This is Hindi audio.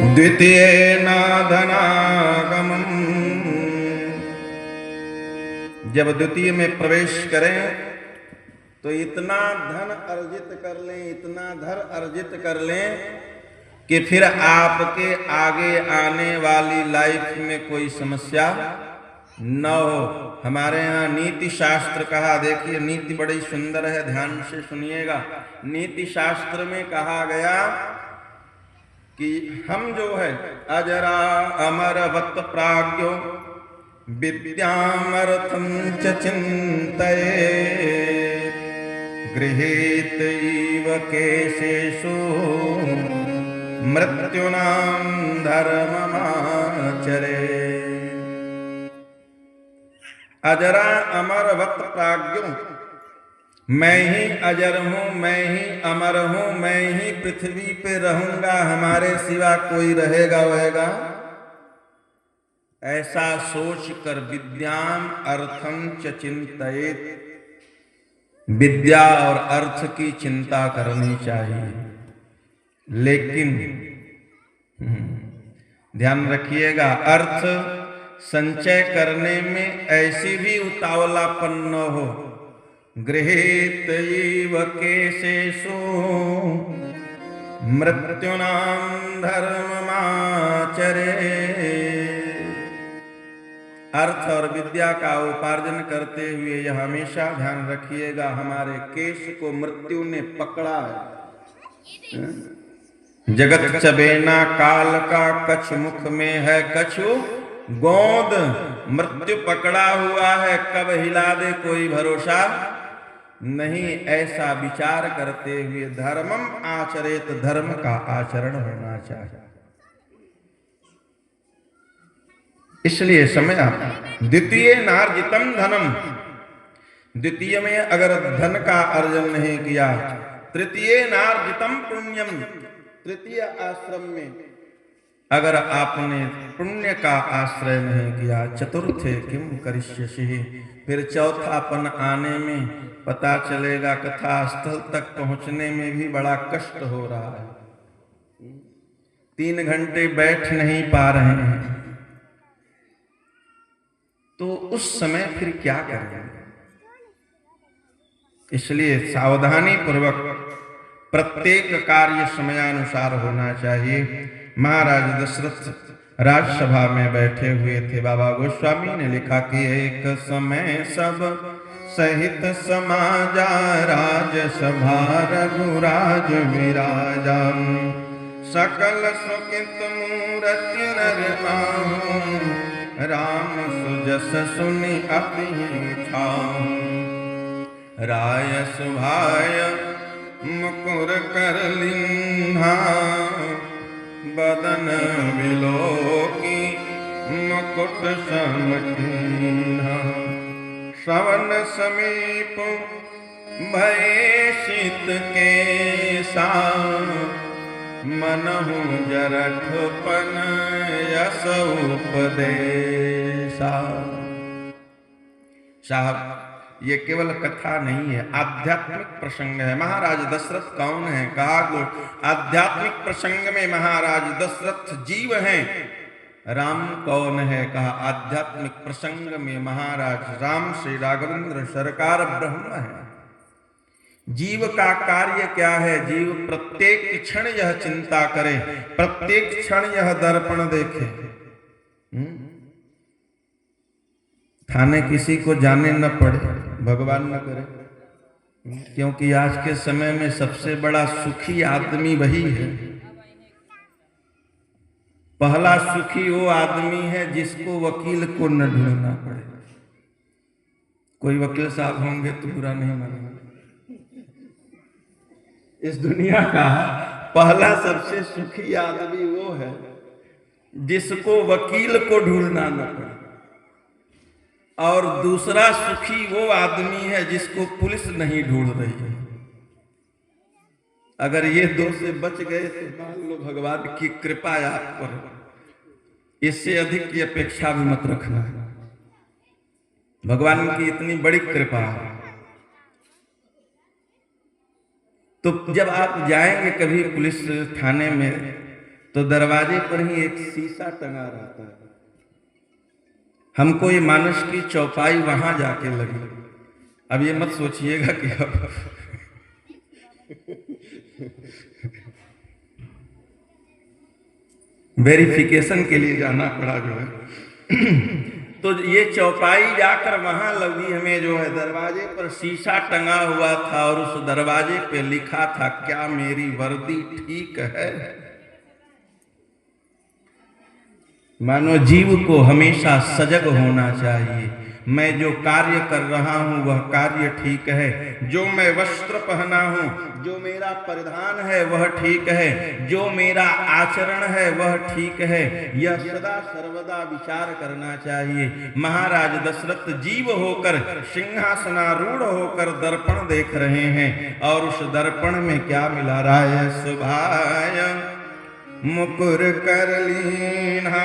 द्वितीयेन धनागमम्। जब द्वितीय में प्रवेश करें तो इतना धन अर्जित कर लें, इतना धन अर्जित कर लें कि फिर आपके आगे आने वाली लाइफ में कोई समस्या न हो। हमारे यहाँ नीति शास्त्र कहा, देखिए नीति बड़ी सुंदर है, ध्यान से सुनिएगा। नीति शास्त्र में कहा गया कि हम जो है अजरा अमरवत प्राज्ञो विद्यामर्थं च चिन्तयेत् गृहीत इव केशेषु मृत्युनां धर्ममाचरेत्। अजरा अमरवत प्राज्ञो, मैं ही अजर हूं, मैं ही अमर हूं, मैं ही पृथ्वी पे रहूंगा, हमारे सिवा कोई रहेगा वहेगा, ऐसा सोच कर विद्याम अर्थम च चिंतयेत्, विद्या और अर्थ की चिंता करनी चाहिए। लेकिन ध्यान रखिएगा, अर्थ संचय करने में ऐसी भी उतावलापन न हो। गृहीत इव केशेषु मृत्युनां धर्ममाचरेत्। अर्थ और विद्या का उपार्जन करते हुए यह हमेशा ध्यान रखिएगा, हमारे केश को मृत्यु ने पकड़ा है। जगत चबेना काल का कछ मुख में है कछु गोंद, मृत्यु पकड़ा हुआ है, कब हिला दे कोई भरोसा नहीं। ऐसा विचार करते हुए धर्मम आचरेत, धर्म का आचरण होना चाहिए। इसलिए समय द्वितीय नार्जितम धनम, द्वितीय में अगर धन का अर्जन नहीं किया, तृतीय नार्जितम पुण्यम, तृतीय आश्रम में अगर आपने पुण्य का आश्रय नहीं किया, चतुर्थे किम करिष्यसि, फिर चौथापन आने में पता चलेगा कथा स्थल तक पहुंचने में भी बड़ा कष्ट हो रहा है, 3 घंटे बैठ नहीं पा रहे हैं, तो उस समय फिर क्या करें। इसलिए सावधानी पूर्वक प्रत्येक कार्य समयानुसार होना चाहिए। महाराज दशरथ राजसभा में बैठे हुए थे। बाबा गोस्वामी ने लिखा कि एक समय सब सहित समाजा, राजसभा रघुराज विराजा, सकल सुकित मूर्ति नर आऊं, राम सुजस सुनि अति छाऊं, राय सुभाय मुकुर कर लिन्हा, बदन विलोकी मुकुट समकीन्हा, श्रवण समीप भये शीत केसा, मनहु जरठपन यस उपदेशा। साहब, ये केवल कथा नहीं है, आध्यात्मिक प्रसंग है। महाराज दशरथ कौन है? कहा आध्यात्मिक प्रसंग में महाराज दशरथ जीव हैं। राम कौन है? कहा आध्यात्मिक प्रसंग में महाराज राम श्री राघवेंद्र सरकार ब्रह्म है। जीव का कार्य क्या है? जीव प्रत्येक क्षण यह चिंता करे, प्रत्येक क्षण यह दर्पण देखे। थाने किसी को जाने न पड़े, भगवान न करे, क्योंकि आज के समय में सबसे बड़ा सुखी आदमी वही है। पहला सुखी वो आदमी है जिसको वकील को न ढूंढना पड़े। कोई वकील साहब होंगे तो बुरा नहीं मानेंगे। इस दुनिया का पहला सबसे सुखी आदमी वो है जिसको वकील को ढूंढना न पड़े, और दूसरा सुखी वो आदमी है जिसको पुलिस नहीं ढूंढ रही है। अगर ये दो से बच गए तो मान लो भगवान की कृपा आप पर, इससे अधिक की अपेक्षा भी मत रखना। भगवान की इतनी बड़ी कृपा है। तो जब आप जाएंगे कभी पुलिस थाने में, तो दरवाजे पर ही एक शीशा टंगा रहता है। हमको ये मानस की चौपाई वहां जाके लगी। अब ये मत सोचिएगा कि अब वेरिफिकेशन के लिए जाना पड़ा जो है। तो ये चौपाई जाकर वहां लगी हमें जो है, दरवाजे पर शीशा टंगा हुआ था और उस दरवाजे पे लिखा था, क्या मेरी वर्दी ठीक है। मानो जीव को हमेशा सजग होना चाहिए। मैं जो कार्य कर रहा हूं वह कार्य ठीक है, जो मैं वस्त्र पहना हूं, जो मेरा परिधान है वह ठीक है, जो मेरा आचरण है वह ठीक है, यह सदा सर्वदा विचार करना चाहिए। महाराज दशरथ जीव होकर सिंहासनारूढ़ होकर दर्पण देख रहे हैं और उस दर्पण में क्या मिला रहा है, सुभाय मुकुर कर लीना